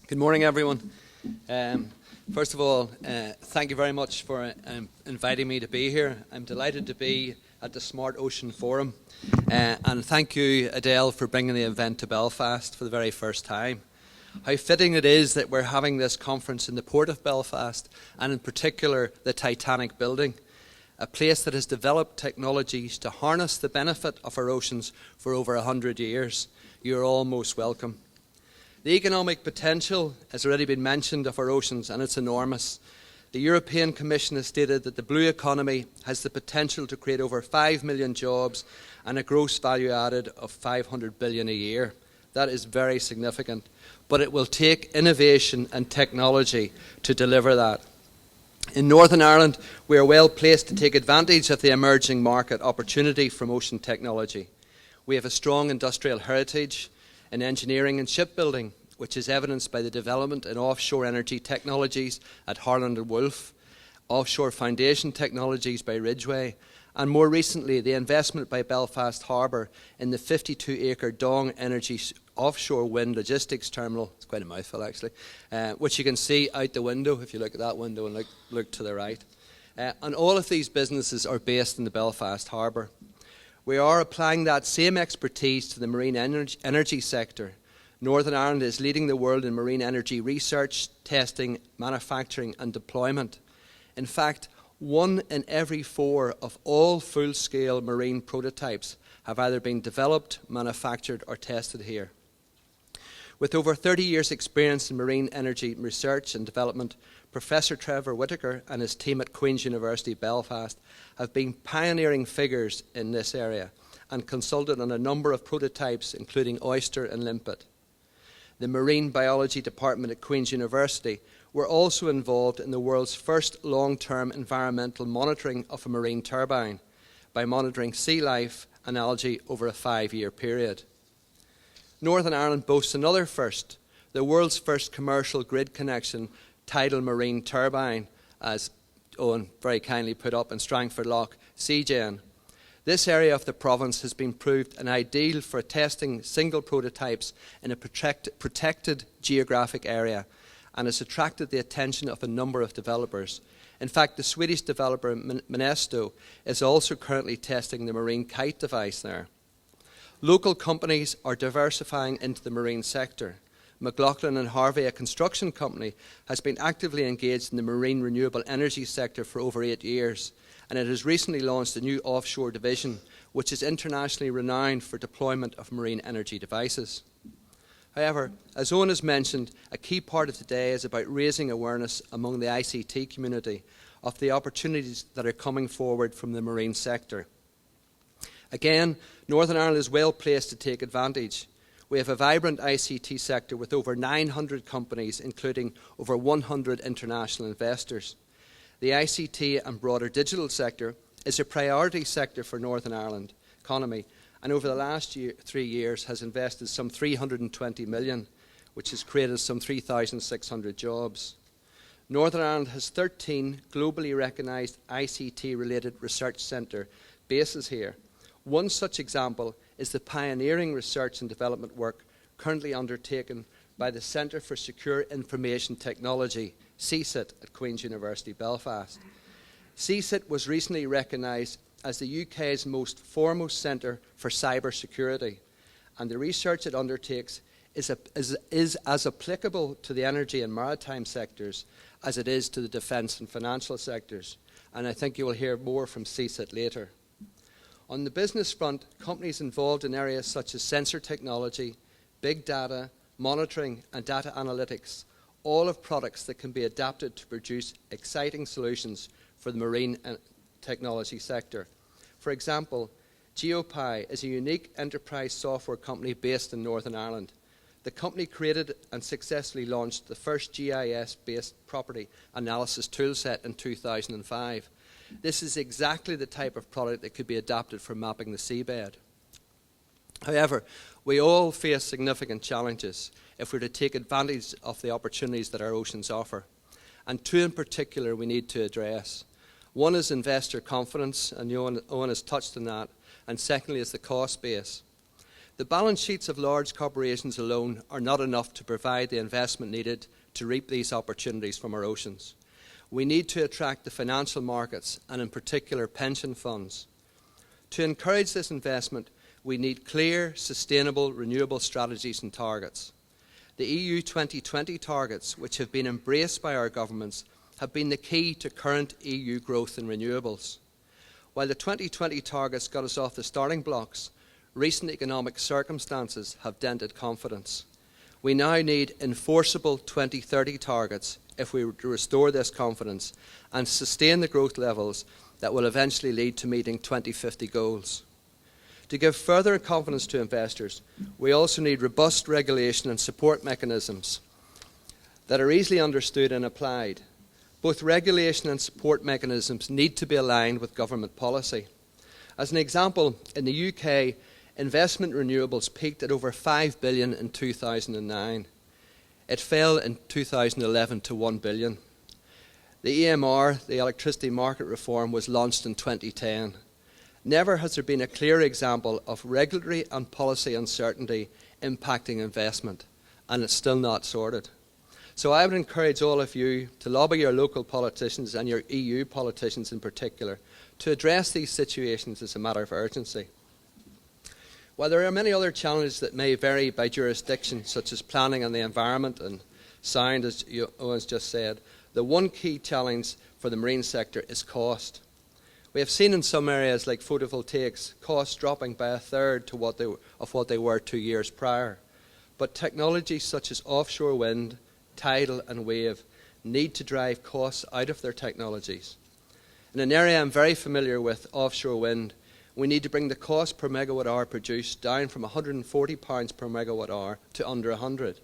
Good morning, everyone. First of all, thank you very much for inviting me to be here. I'm delighted to be at the SmartOcean Forum. And thank you, Adele, for bringing the event to Belfast for the very first time. How fitting it is that we're having this conference in the port of Belfast, and in particular the Titanic building, a place that has developed technologies to harness the benefit of our oceans for over 100 years. You're all most welcome. The economic potential has already been mentioned of our oceans, and it's enormous. The European Commission has stated that the blue economy has the potential to create over 5 million jobs and a gross value added of 500 billion a year. That is very significant, but it will take innovation and technology to deliver that. In Northern Ireland, we are well placed to take advantage of the emerging market opportunity from ocean technology. We have a strong industrial heritage in engineering and shipbuilding, which is evidenced by the development in offshore energy technologies at Harland and Wolff, offshore foundation technologies by Ridgeway, and more recently the investment by Belfast Harbour in the 52-acre Dong Energy offshore wind logistics terminal. It's quite a mouthful, actually, which you can see out the window if you look at that window and look to the right. And all of these businesses are based in the Belfast Harbour. We are applying that same expertise to the marine energy sector. Northern Ireland is leading the world in marine energy research, testing, manufacturing and deployment. In fact, 1 in every 4 of all full-scale marine prototypes have either been developed, manufactured or tested here. With over 30 years' experience in marine energy research and development, Professor Trevor Whitaker and his team at Queen's University Belfast have been pioneering figures in this area and consulted on a number of prototypes, including Oyster and Limpet. The Marine Biology Department at Queen's University were also involved in the world's first long-term environmental monitoring of a marine turbine by monitoring sea life and algae over a 5-year period. Northern Ireland boasts another first, the world's first commercial grid connection tidal marine turbine, as Owen very kindly put up in Strangford Lough, CGen. This area of the province has been proved an ideal for testing single prototypes in a protected geographic area and has attracted the attention of a number of developers. In fact, the Swedish developer Minesto is also currently testing the marine kite device there. Local companies are diversifying into the marine sector. McLaughlin and Harvey, a construction company, has been actively engaged in the marine renewable energy sector for over 8 years, and it has recently launched a new offshore division, which is internationally renowned for deployment of marine energy devices. However, as Owen has mentioned, a key part of today is about raising awareness among the ICT community of the opportunities that are coming forward from the marine sector. Again, Northern Ireland is well placed to take advantage. We have a vibrant ICT sector with over 900 companies, including over 100 international investors. The ICT and broader digital sector is a priority sector for Northern Ireland economy, and over the last 3 years has invested some 320 million, which has created some 3,600 jobs. Northern Ireland has 13 globally recognised ICT-related research centre bases here. One such example is the pioneering research and development work currently undertaken by the Centre for Secure Information Technology, CSIT, at Queen's University Belfast. CSIT was recently recognised as the UK's most foremost centre for cyber security, and the research it undertakes is as applicable to the energy and maritime sectors as it is to the defence and financial sectors, and I think you will hear more from CSIT later. On the business front, companies involved in areas such as sensor technology, big data, monitoring and data analytics, all have products that can be adapted to produce exciting solutions for the marine technology sector. For example, GeoPy is a unique enterprise software company based in Northern Ireland. The company created and successfully launched the first GIS-based property analysis toolset in 2005. This is exactly the type of product that could be adapted for mapping the seabed. However, we all face significant challenges if we're to take advantage of the opportunities that our oceans offer, and 2 in particular we need to address. One is investor confidence, and Owen has touched on that, and secondly is the cost base. The balance sheets of large corporations alone are not enough to provide the investment needed to reap these opportunities from our oceans. We need to attract the financial markets, and in particular pension funds. To encourage this investment, we need clear, sustainable, renewable strategies and targets. The EU 2020 targets, which have been embraced by our governments, have been the key to current EU growth in renewables. While the 2020 targets got us off the starting blocks, recent economic circumstances have dented confidence. We now need enforceable 2030 targets if we were to restore this confidence and sustain the growth levels that will eventually lead to meeting 2050 goals. To give further confidence to investors, we also need robust regulation and support mechanisms that are easily understood and applied. Both regulation and support mechanisms need to be aligned with government policy. As an example, in the UK, investment in renewables peaked at over $5 billion in 2009. It fell in 2011 to $1 billion. The EMR, the Electricity Market Reform, was launched in 2010. Never has there been a clear example of regulatory and policy uncertainty impacting investment, and it's still not sorted. So I would encourage all of you to lobby your local politicians and your EU politicians in particular to address these situations as a matter of urgency. While there are many other challenges that may vary by jurisdiction, such as planning and the environment and sound, as Owen's just said, the one key challenge for the marine sector is cost. We have seen in some areas like photovoltaics, costs dropping by a third of what they were 2 years prior. But technologies such as offshore wind, tidal and wave need to drive costs out of their technologies. In an area I'm very familiar with, offshore wind, we need to bring the cost per megawatt hour produced down from £140 per megawatt hour to under 100.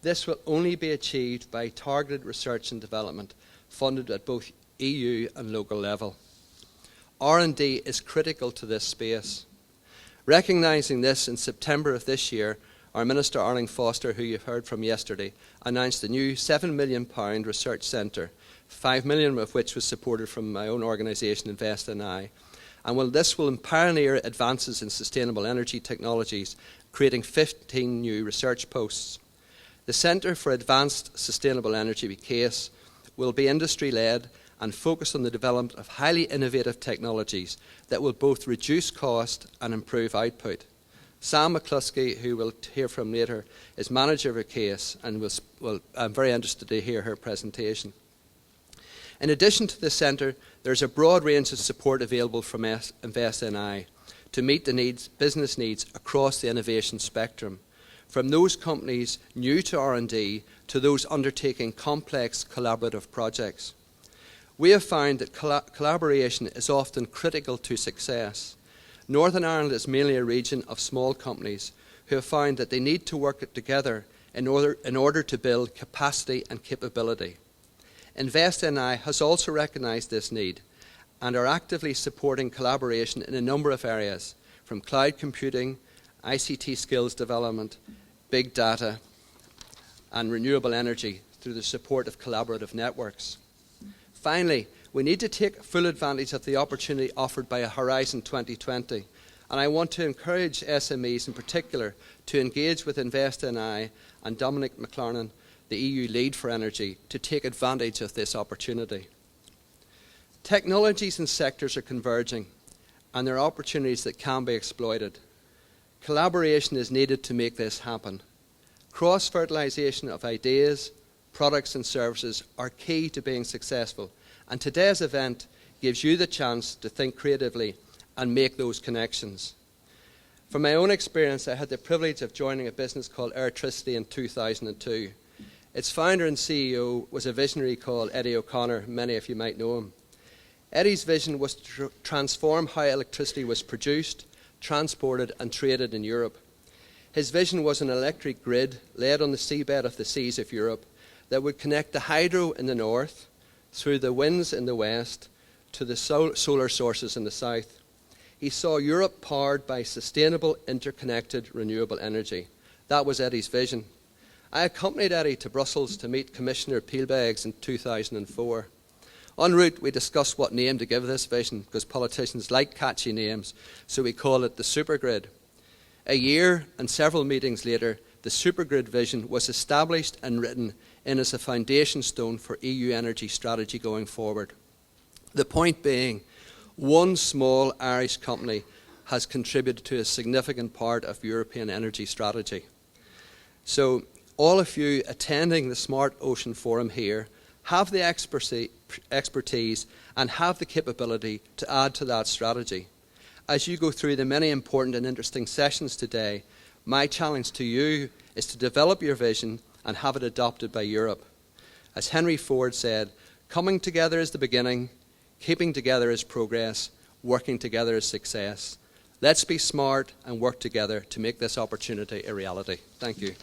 This will only be achieved by targeted research and development funded at both EU and local level. R&D is critical to this space. Recognising this, in September of this year, our Minister Arlene Foster, who you've heard from yesterday, announced a new £7 million research centre, £5 million of which was supported from my own organisation, Invest NI. And this will pioneer advances in sustainable energy technologies, creating 15 new research posts. The Centre for Advanced Sustainable Energy case will be industry-led and focus on the development of highly innovative technologies that will both reduce cost and improve output. Sam McCluskey, who we'll hear from later, is manager of a case, and I'm very interested to hear her presentation. In addition to the centre, there's a broad range of support available from Invest NI to meet the business needs across the innovation spectrum, from those companies new to R&D to those undertaking complex collaborative projects. We have found that collaboration is often critical to success. Northern Ireland is mainly a region of small companies who have found that they need to work together in order to build capacity and capability. Invest NI has also recognised this need and are actively supporting collaboration in a number of areas, from cloud computing, ICT skills development, big data, and renewable energy through the support of collaborative networks. Finally, we need to take full advantage of the opportunity offered by Horizon 2020, and I want to encourage SMEs in particular to engage with Invest NI and Dominic McLarnon, the EU lead for energy, to take advantage of this opportunity. Technologies and sectors are converging, and there are opportunities that can be exploited. Collaboration is needed to make this happen. Cross-fertilisation of ideas, products and services are key to being successful, and today's event gives you the chance to think creatively and make those connections. From my own experience, I had the privilege of joining a business called Electricity in 2002. Its founder and CEO was a visionary called Eddie O'Connor. Many of you might know him. Eddie's vision was to transform how electricity was produced, transported and traded in Europe. His vision was an electric grid laid on the seabed of the seas of Europe that would connect the hydro in the north, through the winds in the west, to the solar sources in the south. He saw Europe powered by sustainable, interconnected, renewable energy. That was Eddie's vision. I accompanied Eddie to Brussels to meet Commissioner Peelbags in 2004. En route, we discussed what name to give this vision, because politicians like catchy names, so we call it the supergrid. A year and several meetings later, the supergrid vision was established and written in as a foundation stone for EU energy strategy going forward. The point being, one small Irish company has contributed to a significant part of European energy strategy. So all of you attending the SmartOcean Forum here have the expertise and have the capability to add to that strategy. As you go through the many important and interesting sessions today, my challenge to you is to develop your vision and have it adopted by Europe. As Henry Ford said, coming together is the beginning, keeping together is progress, working together is success. Let's be smart and work together to make this opportunity a reality. Thank you.